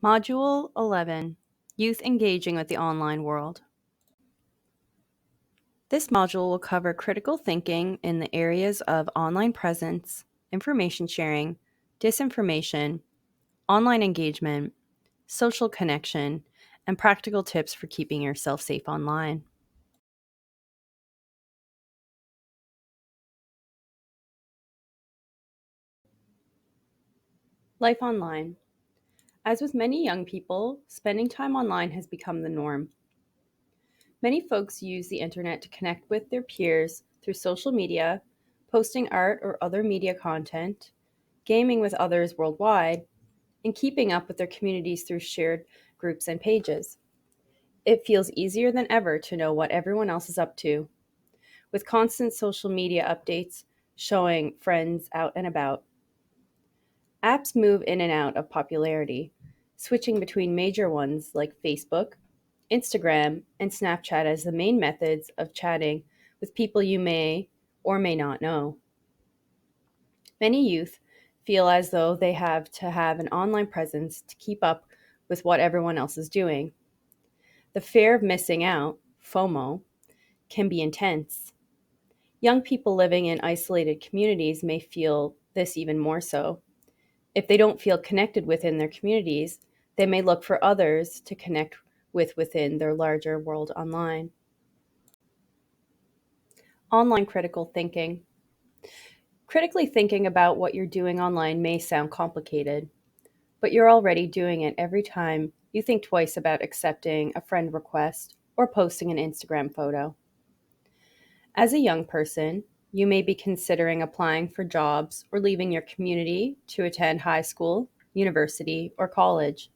Module 11, Youth Engaging with the Online World. This module will cover critical thinking in the areas of online presence, information sharing, disinformation, online engagement, social connection, and practical tips for keeping yourself safe online. Life online. As with many young people, spending time online has become the norm. Many folks use the internet to connect with their peers through social media, posting art or other media content, gaming with others worldwide, and keeping up with their communities through shared groups and pages. It feels easier than ever to know what everyone else is up to, with constant social media updates showing friends out and about. Apps move in and out of popularity, switching between major ones like Facebook, Instagram, and Snapchat as the main methods of chatting with people you may or may not know. Many youth feel as though they have to have an online presence to keep up with what everyone else is doing. The fear of missing out, FOMO, can be intense. Young people living in isolated communities may feel this even more so. If they don't feel connected within their communities, they may look for others to connect with within their larger world online. Online critical thinking. Critically thinking about what you're doing online may sound complicated, but you're already doing it every time you think twice about accepting a friend request or posting an Instagram photo. As a young person, you may be considering applying for jobs or leaving your community to attend high school, university, or college.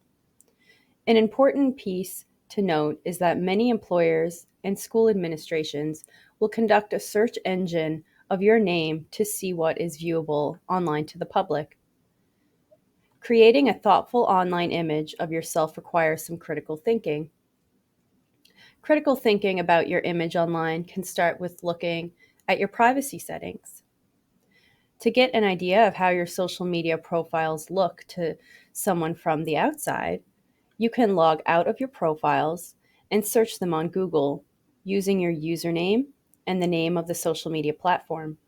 An important piece to note is that many employers and school administrations will conduct a search engine of your name to see what is viewable online to the public. Creating a thoughtful online image of yourself requires some critical thinking. Critical thinking about your image online can start with looking at your privacy settings. To get an idea of how your social media profiles look to someone from the outside, you can log out of your profiles and search them on Google using your username and the name of the social media platform.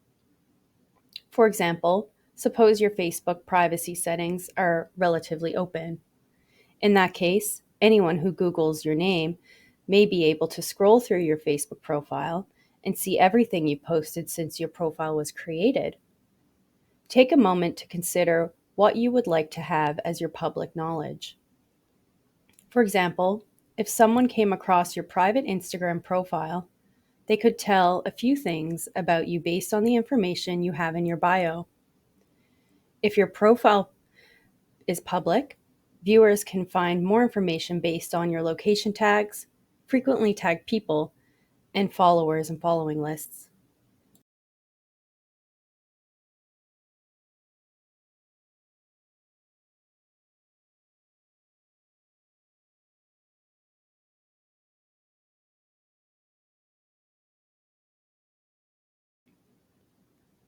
For example, suppose your Facebook privacy settings are relatively open. In that case, anyone who Googles your name may be able to scroll through your Facebook profile and see everything you posted since your profile was created. Take a moment to consider what you would like to have as your public knowledge. For example, if someone came across your private Instagram profile, they could tell a few things about you based on the information you have in your bio. If your profile is public, viewers can find more information based on your location tags, frequently tagged people, and followers and following lists.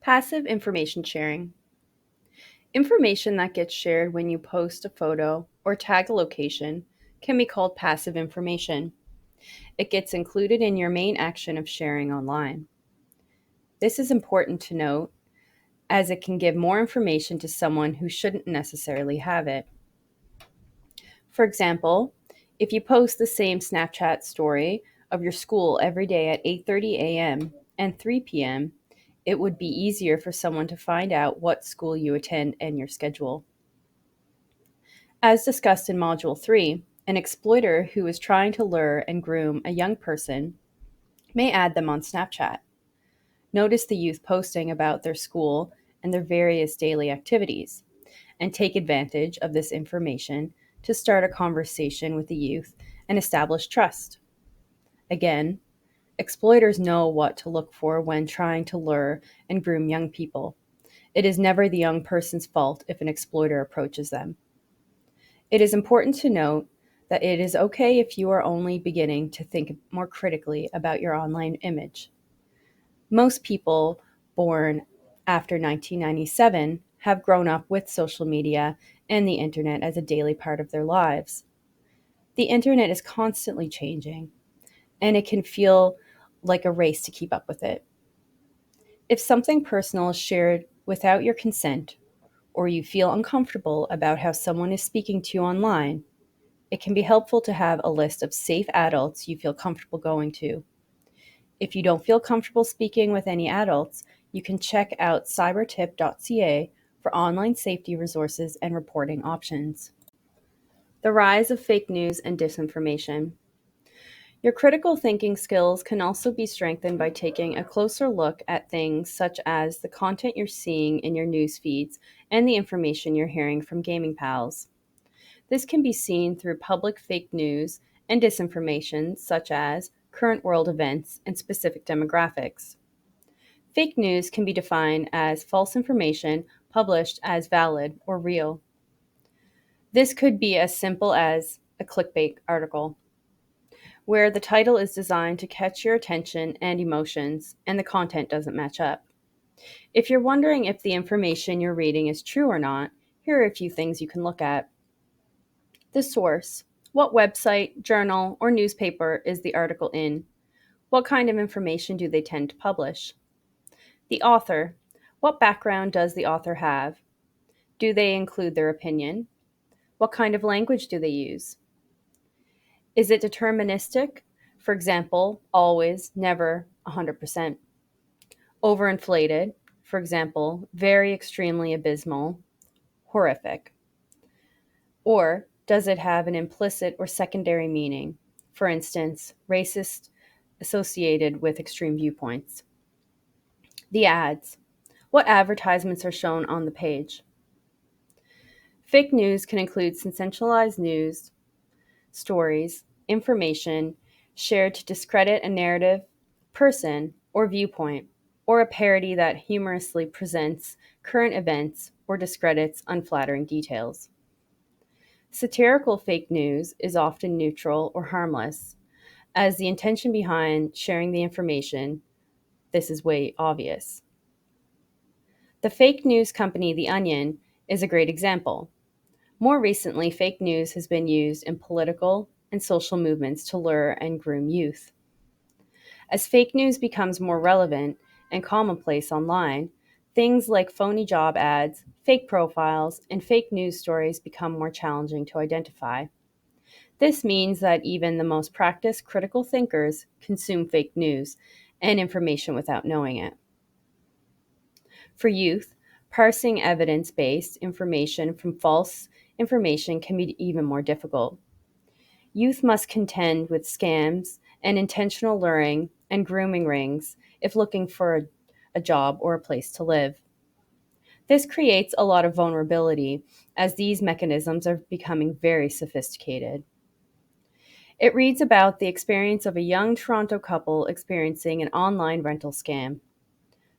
Passive information sharing. Information that gets shared when you post a photo or tag a location can be called passive information. It gets included in your main action of sharing online. This is important to note as it can give more information to someone who shouldn't necessarily have it. For example, if you post the same Snapchat story of your school every day at 8:30 a.m. and 3 p.m., it would be easier for someone to find out what school you attend and your schedule. As discussed in Module 3, an exploiter who is trying to lure and groom a young person may add them on Snapchat. Notice the youth posting about their school and their various daily activities, and take advantage of this information to start a conversation with the youth and establish trust. Again, exploiters know what to look for when trying to lure and groom young people. It is never the young person's fault if an exploiter approaches them. It is important to note that it is okay if you are only beginning to think more critically about your online image. Most people born after 1997 have grown up with social media and the internet as a daily part of their lives. The internet is constantly changing, and it can feel like a race to keep up with it. If something personal is shared without your consent, or you feel uncomfortable about how someone is speaking to you online, it can be helpful to have a list of safe adults you feel comfortable going to. If you don't feel comfortable speaking with any adults, you can check out cybertip.ca for online safety resources and reporting options. The rise of fake news and disinformation. Your critical thinking skills can also be strengthened by taking a closer look at things such as the content you're seeing in your news feeds and the information you're hearing from gaming pals. This can be seen through public fake news and disinformation, such as current world events and specific demographics. Fake news can be defined as false information published as valid or real. This could be as simple as a clickbait article, where the title is designed to catch your attention and emotions, and the content doesn't match up. If you're wondering if the information you're reading is true or not, here are a few things you can look at. The source. What website, journal, or newspaper is the article in? What kind of information do they tend to publish? The author. What background does the author have? Do they include their opinion? What kind of language do they use? Is it deterministic? For example, always, never, 100%. Overinflated? For example, very extremely abysmal, horrific. Or does it have an implicit or secondary meaning? For instance, racist associated with extreme viewpoints. The ads. What advertisements are shown on the page? Fake news can include sensationalized news, stories, information shared to discredit a narrative, person, or viewpoint, or a parody that humorously presents current events or discredits unflattering details. Satirical fake news is often neutral or harmless, as the intention behind sharing the information, this is way obvious. The fake news company The Onion is a great example. More recently, fake news has been used in political and social movements to lure and groom youth. As fake news becomes more relevant and commonplace online, things like phony job ads, fake profiles, and fake news stories become more challenging to identify. This means that even the most practiced critical thinkers consume fake news and information without knowing it. For youth, parsing evidence based information from false information can be even more difficult. Youth must contend with scams and intentional luring and grooming rings if looking for a job or a place to live. This creates a lot of vulnerability as these mechanisms are becoming very sophisticated. It reads about the experience of a young Toronto couple experiencing an online rental scam.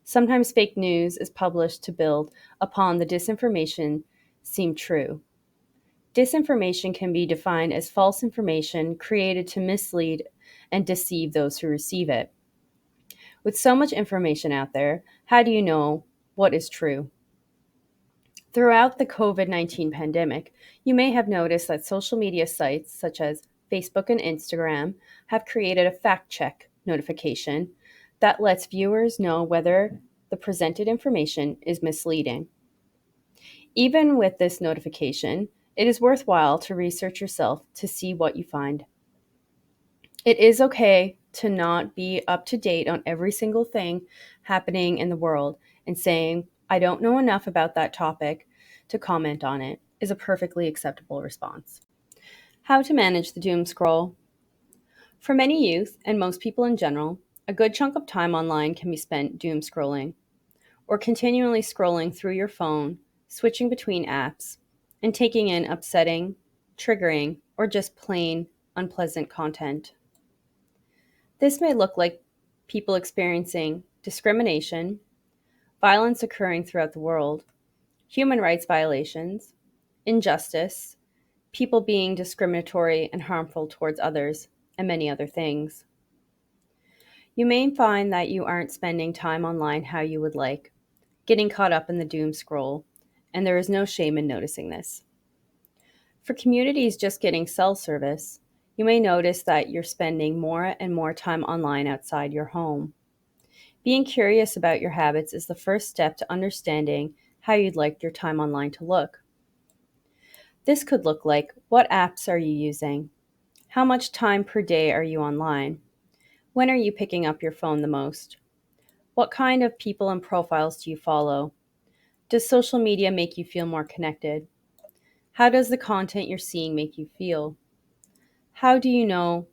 Sometimes fake news is published to build upon the disinformation seem true. Disinformation can be defined as false information created to mislead and deceive those who receive it. With so much information out there, how do you know what is true? Throughout the COVID 19 pandemic, you may have noticed that social media sites such as Facebook and Instagram have created a fact check notification that lets viewers know whether the presented information is misleading. Even with this notification, it is worthwhile to research yourself to see what you find. It is okay to not be up to date on every single thing happening in the world, and saying, I don't know enough about that topic to comment on it is a perfectly acceptable response. How to manage the doom scroll. For many youth, and most people in general, a good chunk of time online can be spent doom scrolling, or continually scrolling through your phone, switching between apps, and taking in upsetting, triggering, or just plain unpleasant content. This may look like people experiencing discrimination, violence occurring throughout the world, human rights violations, injustice, people being discriminatory and harmful towards others, and many other things. You may find that you aren't spending time online how you would like, getting caught up in the doom scroll, and there is no shame in noticing this. For communities just getting cell service, you may notice that you're spending more and more time online outside your home. Being curious about your habits is the first step to understanding how you'd like your time online to look. This could look like: what apps are you using? How much time per day are you online? When are you picking up your phone the most? What kind of people and profiles do you follow? Does social media make you feel more connected? How does the content you're seeing make you feel? How do you know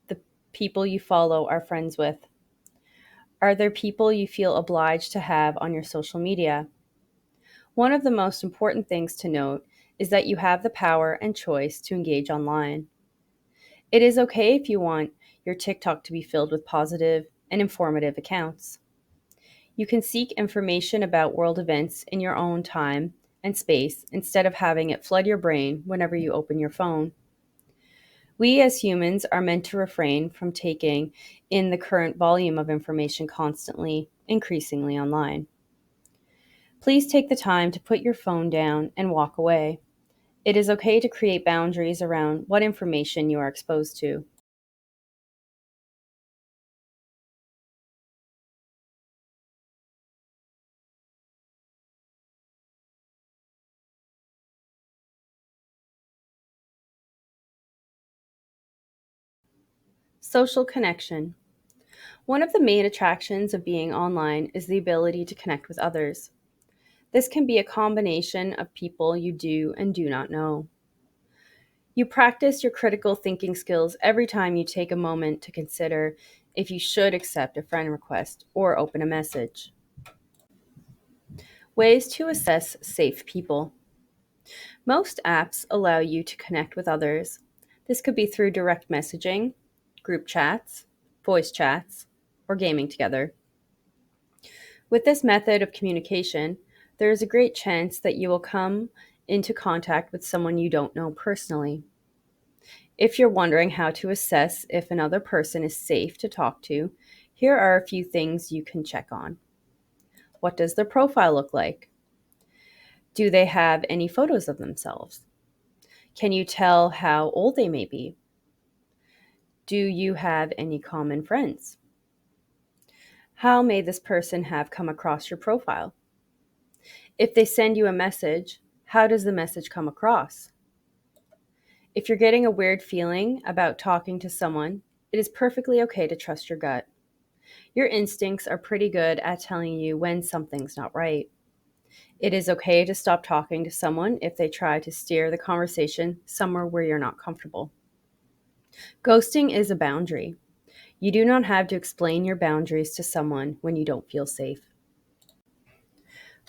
the people you follow are friends with? Are there people you feel obliged to have on your social media? One of the most important things to note is that you have the power and choice to engage online. It is okay if you want your TikTok to be filled with positive and informative accounts. You can seek information about world events in your own time and space instead of having it flood your brain whenever you open your phone. We as humans are meant to refrain from taking in the current volume of information constantly, increasingly online. Please take the time to put your phone down and walk away. It is okay to create boundaries around what information you are exposed to. Social connection. One of the main attractions of being online is the ability to connect with others. This can be a combination of people you do and do not know. You practice your critical thinking skills every time you take a moment to consider if you should accept a friend request or open a message. Ways to assess safe people. Most apps allow you to connect with others. This could be through direct messaging, group chats, voice chats, or gaming together. With this method of communication, there is a great chance that you will come into contact with someone you don't know personally. If you're wondering how to assess if another person is safe to talk to, here are a few things you can check on. What does their profile look like? Do they have any photos of themselves? Can you tell how old they may be? Do you have any common friends? How may this person have come across your profile? If they send you a message, how does the message come across? If you're getting a weird feeling about talking to someone, it is perfectly okay to trust your gut. Your instincts are pretty good at telling you when something's not right. It is okay to stop talking to someone if they try to steer the conversation somewhere where you're not comfortable. Ghosting is a boundary. You do not have to explain your boundaries to someone when you don't feel safe.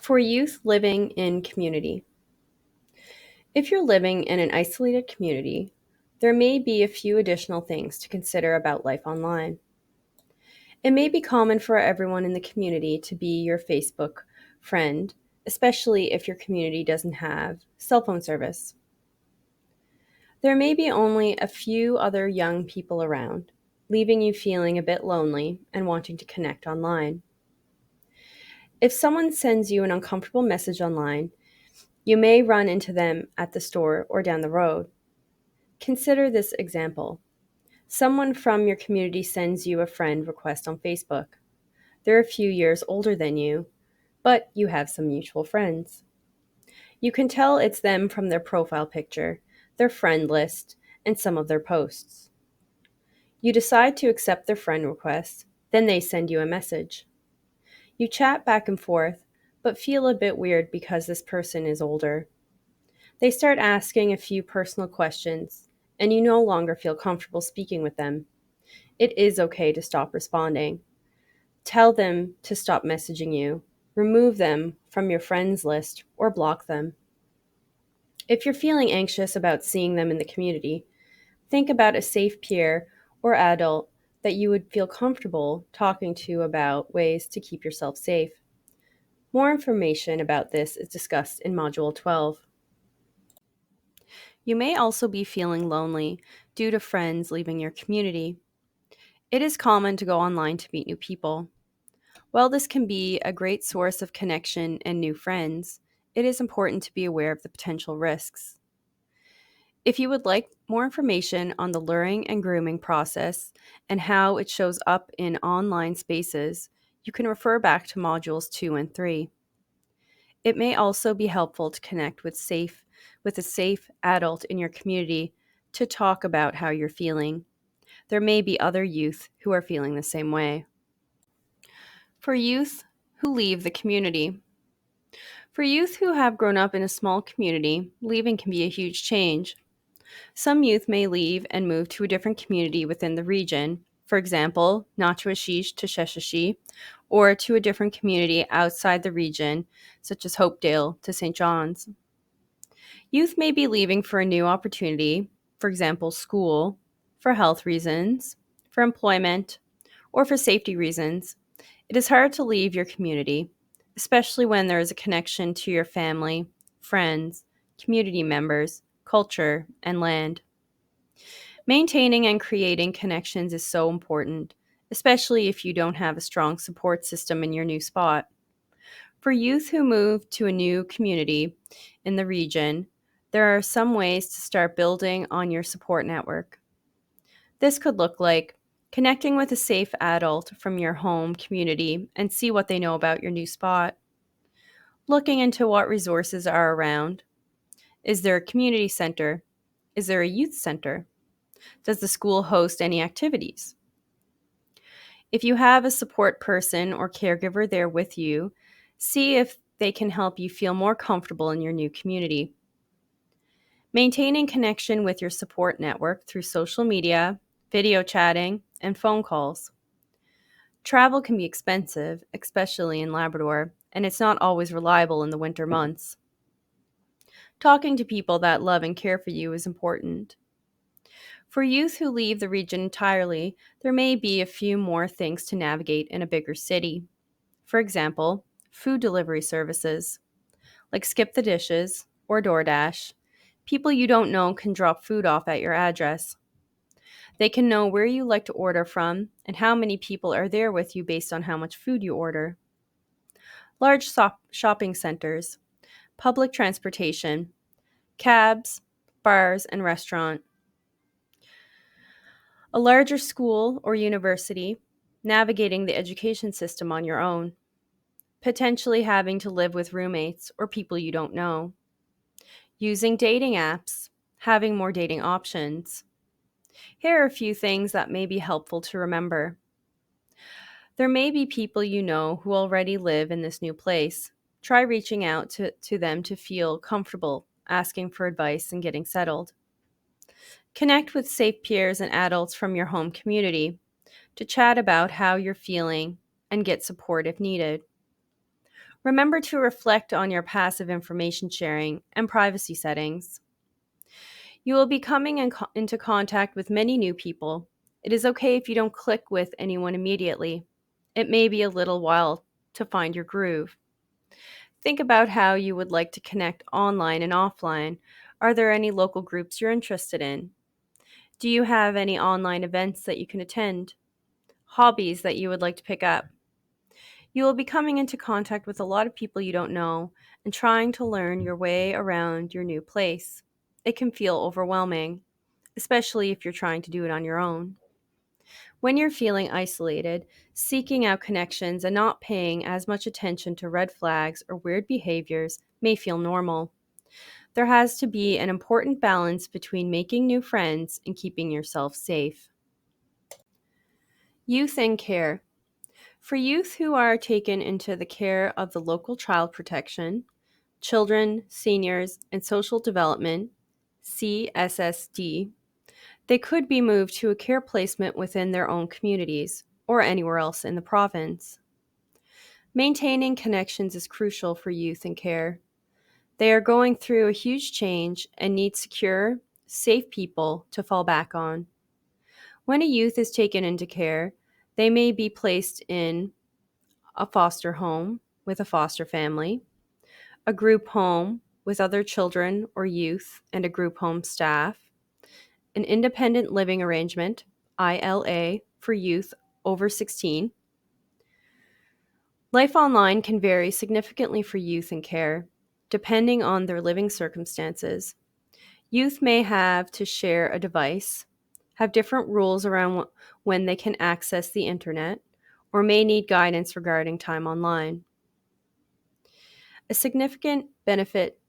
For youth living in community. If you're living in an isolated community, there may be a few additional things to consider about life online. It may be common for everyone in the community to be your Facebook friend, especially if your community doesn't have cell phone service. There may be only a few other young people around, leaving you feeling a bit lonely and wanting to connect online. If someone sends you an uncomfortable message online, you may run into them at the store or down the road. Consider this example. Someone from your community sends you a friend request on Facebook. They're a few years older than you, but you have some mutual friends. You can tell it's them from their profile picture, their friend list, and some of their posts. You decide to accept their friend request, then they send you a message. You chat back and forth, but feel a bit weird because this person is older. They start asking a few personal questions, and you no longer feel comfortable speaking with them. It is okay to stop responding. Tell them to stop messaging you, remove them from your friends list, or block them. If you're feeling anxious about seeing them in the community, think about a safe peer or adult that you would feel comfortable talking to about ways to keep yourself safe. More information about this is discussed in Module 12. You may also be feeling lonely due to friends leaving your community. It is common to go online to meet new people. While this can be a great source of connection and new friends, it is important to be aware of the potential risks. If you would like more information on the luring and grooming process and how it shows up in online spaces, you can refer back to modules 2 and 3. It may also be helpful to connect with a safe adult in your community to talk about how you're feeling. There may be other youth who are feeling the same way. For youth who leave the community. For youth who have grown up in a small community, leaving can be a huge change. Some youth may leave and move to a different community within the region, for example, Natchitoches to Sheshatshiu, or to a different community outside the region, such as Hopedale to St. John's. Youth may be leaving for a new opportunity, for example, school, for health reasons, for employment, or for safety reasons. It is hard to leave your community, especially when there is a connection to your family, friends, community members, culture, and land. Maintaining and creating connections is so important, especially if you don't have a strong support system in your new spot. For youth who move to a new community in the region, there are some ways to start building on your support network. This could look like connecting with a safe adult from your home community and see what they know about your new spot. Looking into what resources are around. Is there a community center? Is there a youth center? Does the school host any activities? If you have a support person or caregiver there with you, see if they can help you feel more comfortable in your new community. Maintaining connection with your support network through social media, video chatting, and phone calls. Travel can be expensive, especially in Labrador, and it's not always reliable in the winter months. Talking to people that love and care for you is important. For youth who leave the region entirely, there may be a few more things to navigate in a bigger city. For example, food delivery services, like Skip the Dishes or DoorDash. People you don't know can drop food off at your address. They can know where you like to order from and how many people are there with you based on how much food you order. Large shopping centers, public transportation, cabs, bars, and restaurant. A larger school or university, navigating the education system on your own. Potentially having to live with roommates or people you don't know. Using dating apps, having more dating options. Here are a few things that may be helpful to remember. There may be people you know who already live in this new place. Try reaching out to them to feel comfortable, asking for advice, and getting settled. Connect with safe peers and adults from your home community to chat about how you're feeling and get support if needed. Remember to reflect on your passive information sharing and privacy settings. You will be coming into contact with many new people. It is okay if you don't click with anyone immediately. It may be a little while to find your groove. Think about how you would like to connect online and offline. Are there any local groups you're interested in? Do you have any online events that you can attend? Hobbies that you would like to pick up? You will be coming into contact with a lot of people you don't know and trying to learn your way around your new place. It can feel overwhelming, especially if you're trying to do it on your own. When you're feeling isolated, seeking out connections and not paying as much attention to red flags or weird behaviors may feel normal. There has to be an important balance between making new friends and keeping yourself safe. Youth and care. For youth who are taken into the care of the local child protection, children, seniors, and social development, CSSD, they could be moved to a care placement within their own communities or anywhere else in the province. Maintaining connections is crucial for youth in care. They are going through a huge change and need secure, safe people to fall back on. When a youth is taken into care, they may be placed in a foster home with a foster family, a group home with other children or youth and a group home staff, an independent living arrangement, ILA, for youth over 16. Life online can vary significantly for youth in care, depending on their living circumstances. Youth may have to share a device, have different rules around when they can access the internet, or may need guidance regarding time online. A significant benefit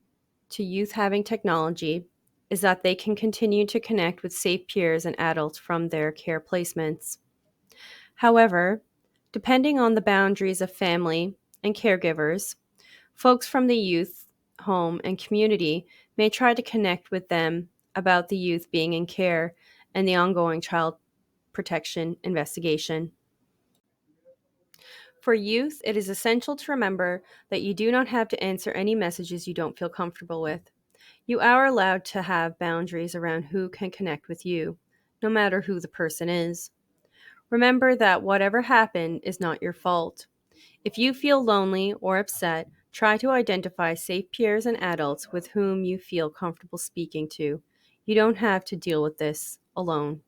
to youth having technology is that they can continue to connect with safe peers and adults from their care placements. However, depending on the boundaries of family and caregivers, folks from the youth home and community may try to connect with them about the youth being in care and the ongoing child protection investigation. For youth, it is essential to remember that you do not have to answer any messages you don't feel comfortable with. You are allowed to have boundaries around who can connect with you, no matter who the person is. Remember that whatever happened is not your fault. If you feel lonely or upset, try to identify safe peers and adults with whom you feel comfortable speaking to. You don't have to deal with this alone.